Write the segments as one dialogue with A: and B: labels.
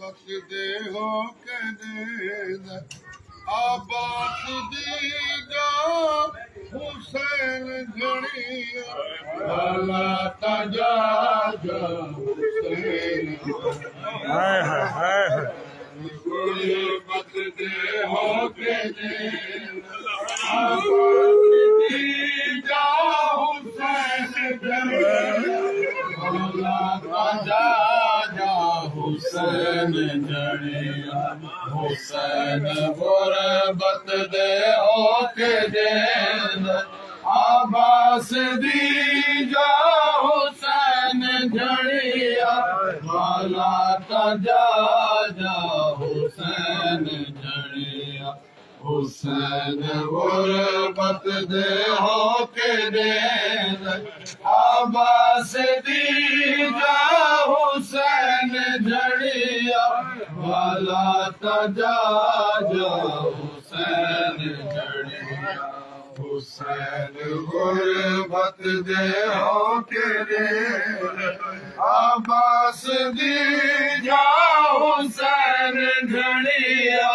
A: बसदे हो के नेद आबास दीजा हुसैन घड़िया वाला ताजा हुसैन बसदे हो के नेद आबास दीजा हुसैन घड़िया वाला ताजा हुसैन जड़िया हुसैन गुरबत दे होके देन आबास दीजा हुसैन जड़िया वाला ताजा हुसैन जड़िया हुसैन गुरबत दे होके देन आबास दीजा हुसैन जड़िया वाला ताजा हुसैन जड़िया हुसैन गुरबत दे होके देन आबास दीजा हुसैन जड़िया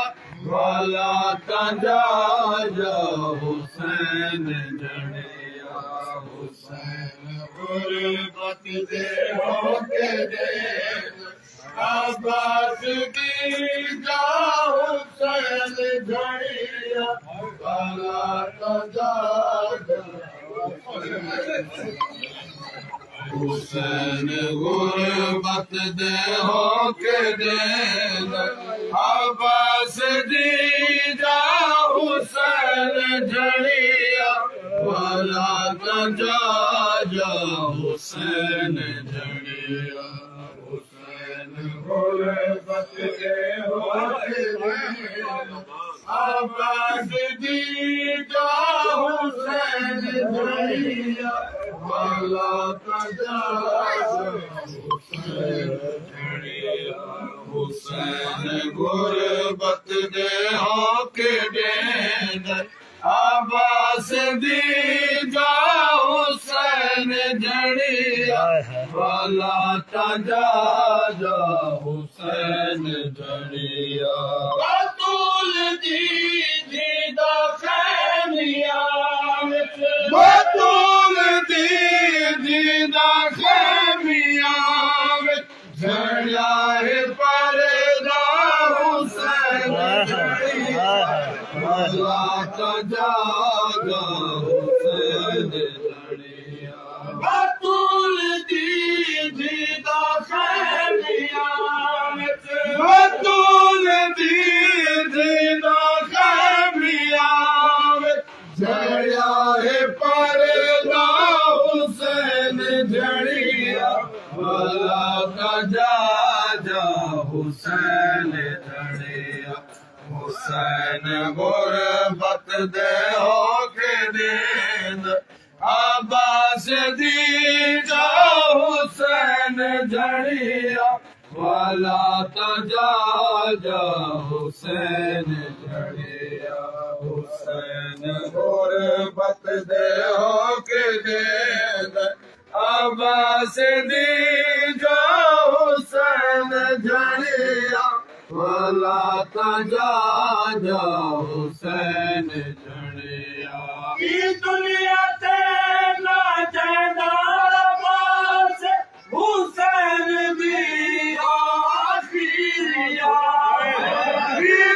A: वाला ताजा हुसैन जड़िया हुसैन गुरबत दे होके देन आबास दीजा हुसैन जड़िया वाला ताजा हुसैन गुरबत दे होके देन आबास दीजा हुसैन जड़िया वाला ताजा हुसैन जड़िया हुसैन गुरबत दे होके देन आबास दीजा हुसैन जड़िया वाला ताजा हुसैन गुरबत दे होके देन आबास दीजा हुसैन जड़िया वाला ताजा हुसैन जड़िया बतूल दी दीदा खैमिया बतूल दी दीदा खैमिया जड़िया परदा हुसैन जड़िया वाला ताजा हुसैन जड़िया बतूल दी दीदा खैमिया बतूल दी दीदा खैमिया जड़िया परदा हुसैन जड़िया वाला ताजा हुसैन जड़िया हुसैन गुरबत दे होके देन आबास दीजा हुसैन जड़िया वाला ताजा हुसैन जड़िया हुसैन गुरबत दे होके देन आबास दीजा हुसैन जड़िया वाला ताजा हुसैन जड़िया दुनिया ते ना जाना बास हुसैन दी आखिरिया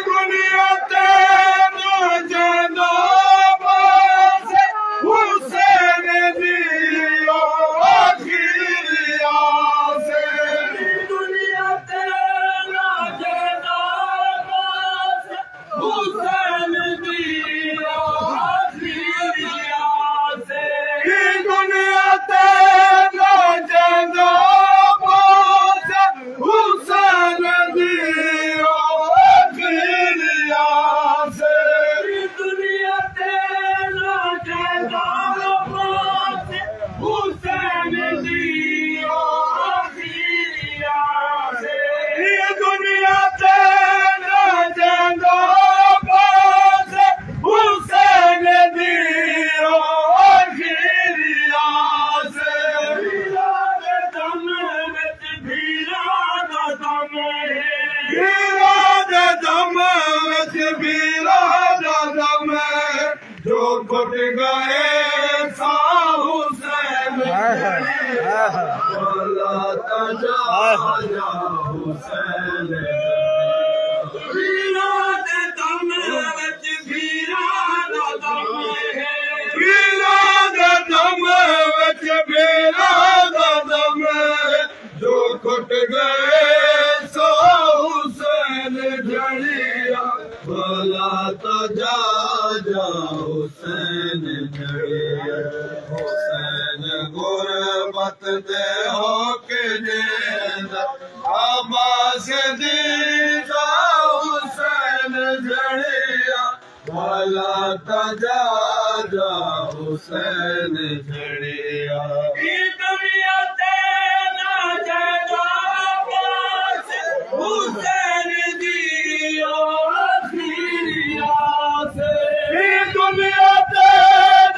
A: दुनिया ते ना जाना बास हुसैन दी आखिरिया से दुनिया ते ना जाना बास हुसैन दी आखिरिया से दुनिया ते ना जाना बास हुसैन दी आखिरिया से दुनिया ते ना जाना बास हुसैन दी आखिरिया से दुनिया ते ना जाना बास हुसैन दी आखिरिया से दम विच भीरा दा दम वीरा दे दम विच वीरा दा दम जो घुट गए सा हुसैन भला तजा जा हुसैन वीरा दे दम विच वीरा दा दम वीरा दे दम विच वीरा दा दम जो घुट गए सो हुसैन जड़िया भला तजा जा हुसैन जड़िया हुसैन गुरबत दे होके जेंद आबास दी जा हुसैन जड़िया भला तजा जा हुसैन जड़िया दुनिया ते ना जादा बास हुसैन दी आखिरिया से दुनिया ते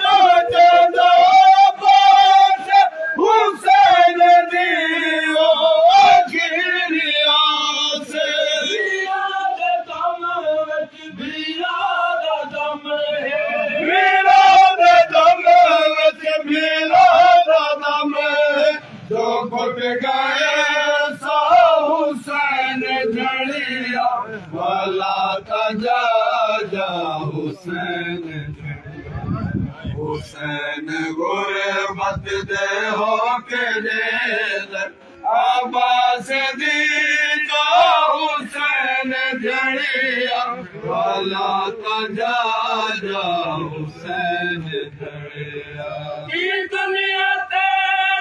A: ना जादा बास हुसैन दी आखिरिया से वीरा दा दम विच वीरा दा दम जो घुट गए सा हुसैन जड़िया भला तजा जा हुसैन हुसैन गुरबत दे होके जेंद आबास दी जा हुसैन जड़िया भला तजा जा हुसैन जड़िया दुनिया ते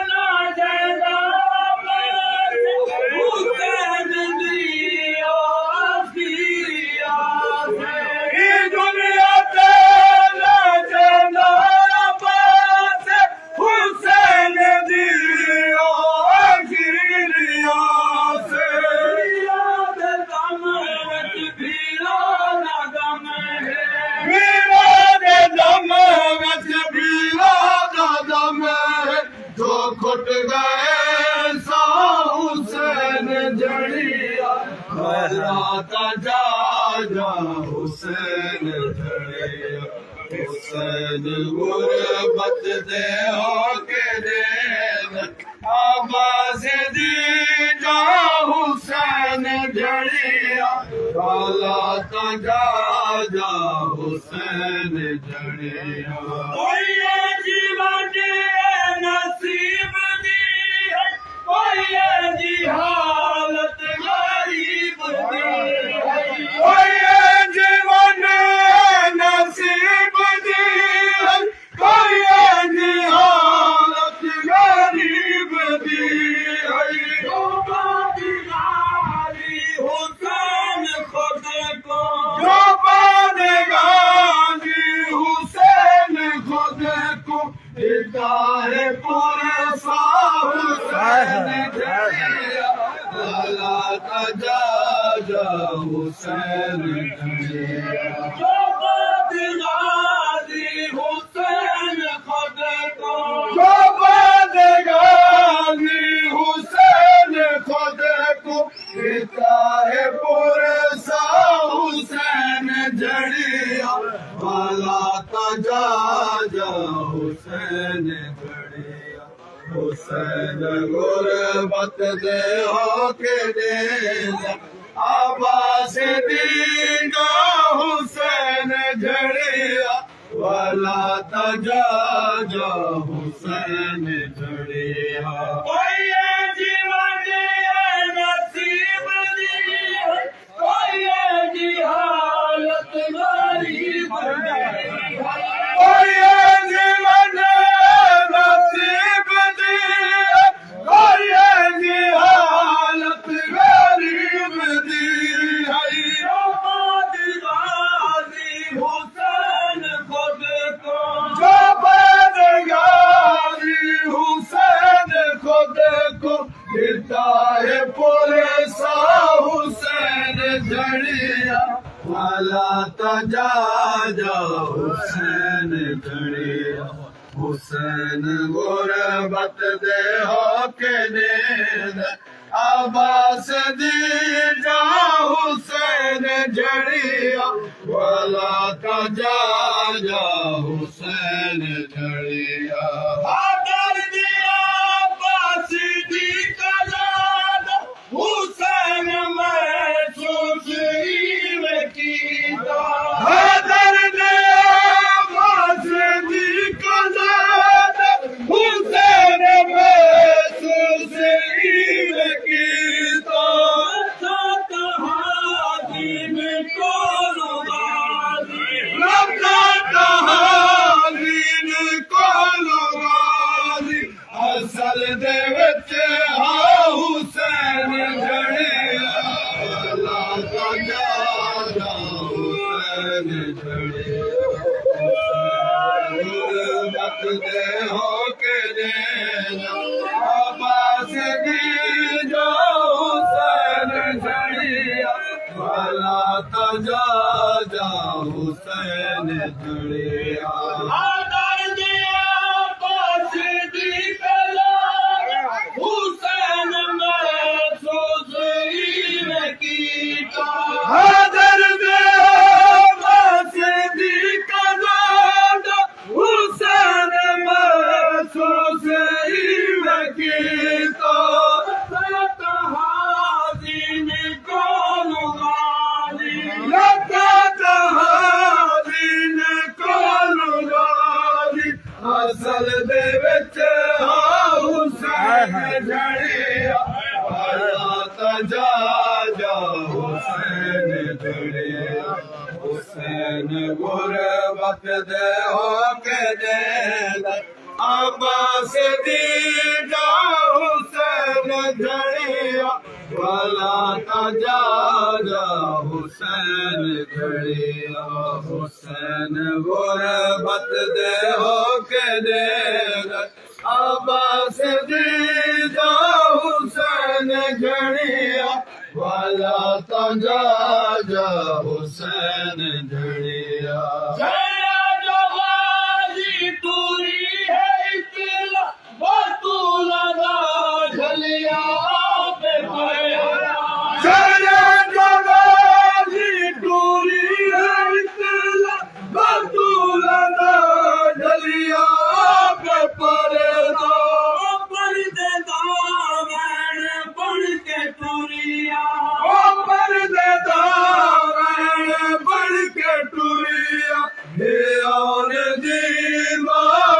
A: ना जादा बास हुसैन दी आखिरिया से दुनिया ते ना जादा बास हुसैन दी आखिरिया से वीरा दे दम विच वीरा दा दम जो घुट गए सा हुसैन जड़िया भला तजा जा हुसैन जड़िया हुसैन गुरबत दे होके जेंद आबास दी जा हुसैन जड़िया भला तजा जा हुसैन जड़िया जीवन नसीब दी कोई जी हालत गरीब दी कोई जीवन नसीब दी कोई जी हालत गरीब दी हुसैन खुद को जो पानेगानी हुसैन खुद को हिदाए पूरे सा हुसैन जड़िया भला तजा जा हुसैन जड़िया जो पानेगानी हुसैन खुद को जो पानेगानी हुसैन खुद को हिदाए पूरे सा हुसैन जड़िया भला तजा जा हुसैन जड़िया हुसैन गुरबत दे होके जेंद आबास दी जा हुसैन जड़िया भला तजा जा हुसैन जड़िया जीवन नसीब दी कोई जी हालत गरीब कोई जीवन नसीब दी कोई जी हालत गरीब दी हुसैन खुद को जो बदगारी हुसैन खुद को हिदाए पूरे सा हुसैन जड़िया भला तजा जा हुसैन जड़िया हुसैन गुरबत दे होके जेंद आबास दी जा झड़िया वाला ताजा जा हुसैन झड़िया आदर दिया बासी दी कलाद हुसैन महसूस में कीता आदर दिया बासी दी कलाद हुसैन महसूस में कीता असल दे विच हुसैन झड़िया वाला ताजा जा हुसैन झड़िया गुरबत दे होके देना अब्बास दी जो हुसैन झड़िया वाला ताजा जा हुसैन झड़िया आदर दे बासी कलाद हुसैन महसूस में कीता हाज़िन कौन गाली हाज़िन कौन गाली असल दे विच हुसैन झड़िया वाला ताजा जा हुसैन झड़िया हुसैन गुरबत दे होके देना अब्बास दी जा हुसैन झड़िया वाला ताजा जा हुसैन झड़िया हुसैन गुरबत दे होके देना अब्बास दी जा हुसैन झड़िया वाला ताजा जा हुसैन झड़िया जया जो गाजी तूरी है इतला बतूला दा झलिया पे पाया जया जो गाजी तूरी है इतला बतूला दा झलिया पे पाया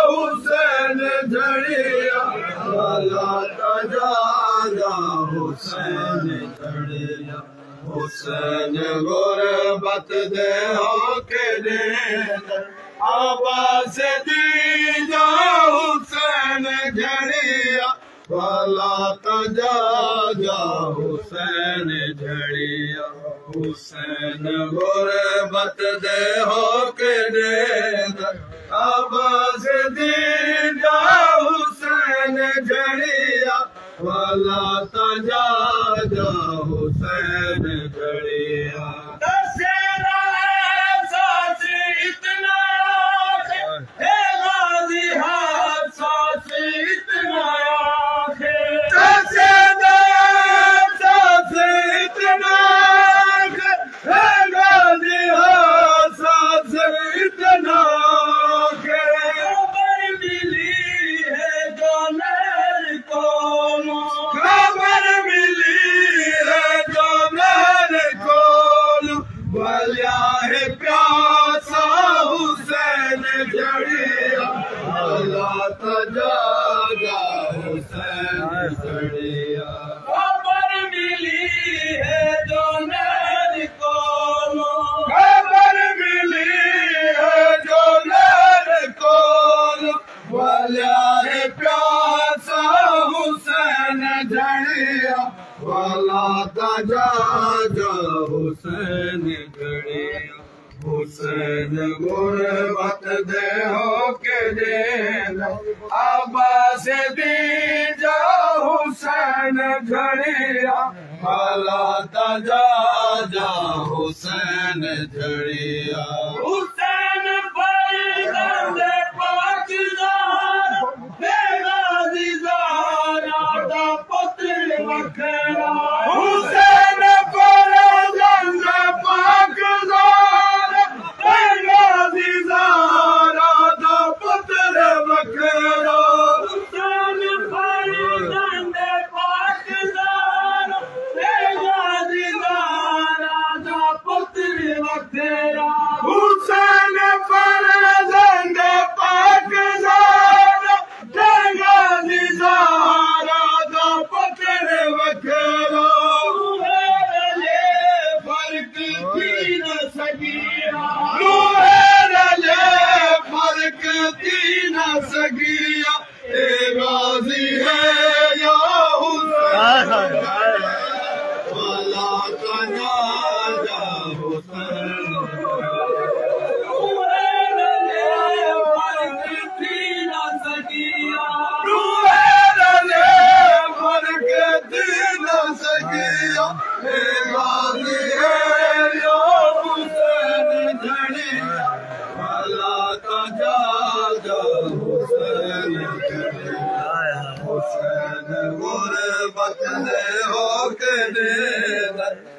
A: हुसैन झड़िया वाला ताजा जा हुसैन झड़िया हुसैन गुरबत दे होके देना अब्बास दी जा हुसैन झड़िया वाला ताजा जा हुसैन झड़िया हुसैन गुरबत दे होके देना अब्बास दी जा हुसैन झड़िया वाला ताजा जा हुसैन झड़िया दशहरा एहसास इतना है गाजी हादसास इतना दशहरा एहसास इतना है गाजी हादसास इतना झड़िया वाला ताजा जा हुसैन झड़िया खबर मिली है जो नैन को खबर मिली है जो नैन को वाला है प्यासा हुसैन झड़िया वाला ताजा जा हुसैन झड़िया हुसैन गुरबत दे होके देना अब्बास दी जा हुसैन झड़िया वाला ताजा जा हुसैन झड़िया हुसैन फरीद पाकिस्तान बेगाजी ज़ारा दा पुत्र वखरा Hussain Farid Pakistan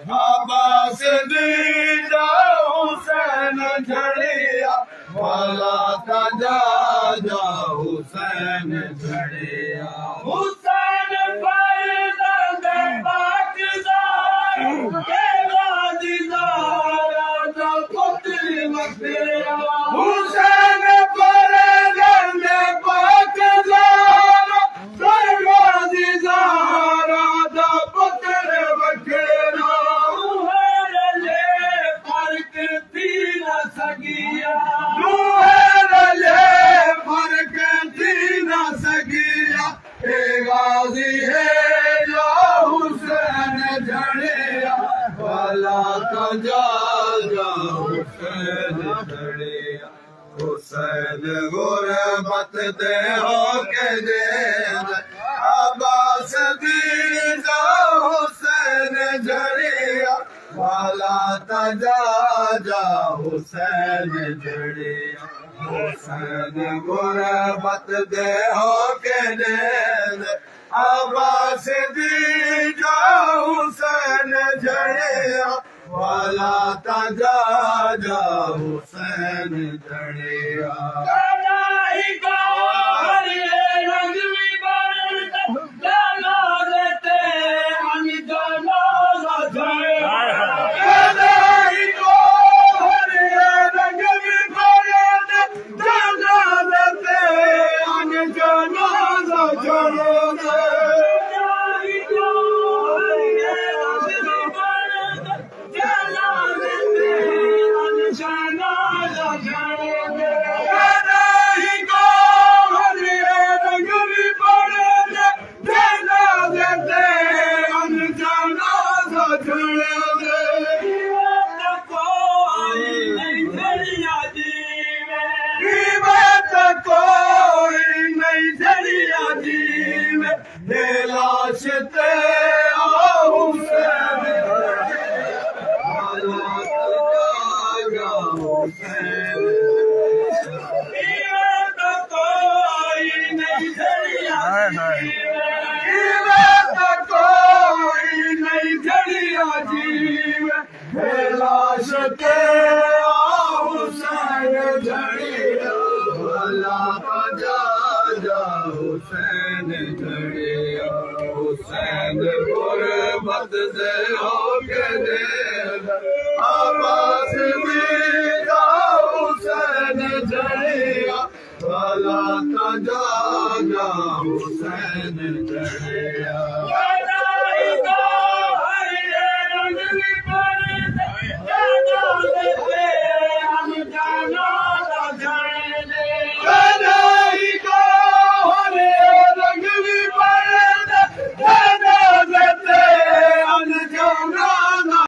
A: Abbas dida Hussain jhadiya wala taja ja Hussain jhadiya Hussain paida de Pakistan ke gazidan da putri maktiya Hussain paida de Pakistan ke gazidan da putri maktiya Hussain गुरबत दे होके दे अब्बास दीदा हुसैन जड़िया वाला तजा जा हुसैन जड़िया हुसैन गुरबत दे होके दे अब्बास दीदा हुसैन जड़िया वाला तजा जा हुसैन जड़िया हुसैन जड़िया हुसैन गुरबत दे होके दे अब्बास दीदा हुसैन जड़िया वाला तजा जा हुसैन जड़िया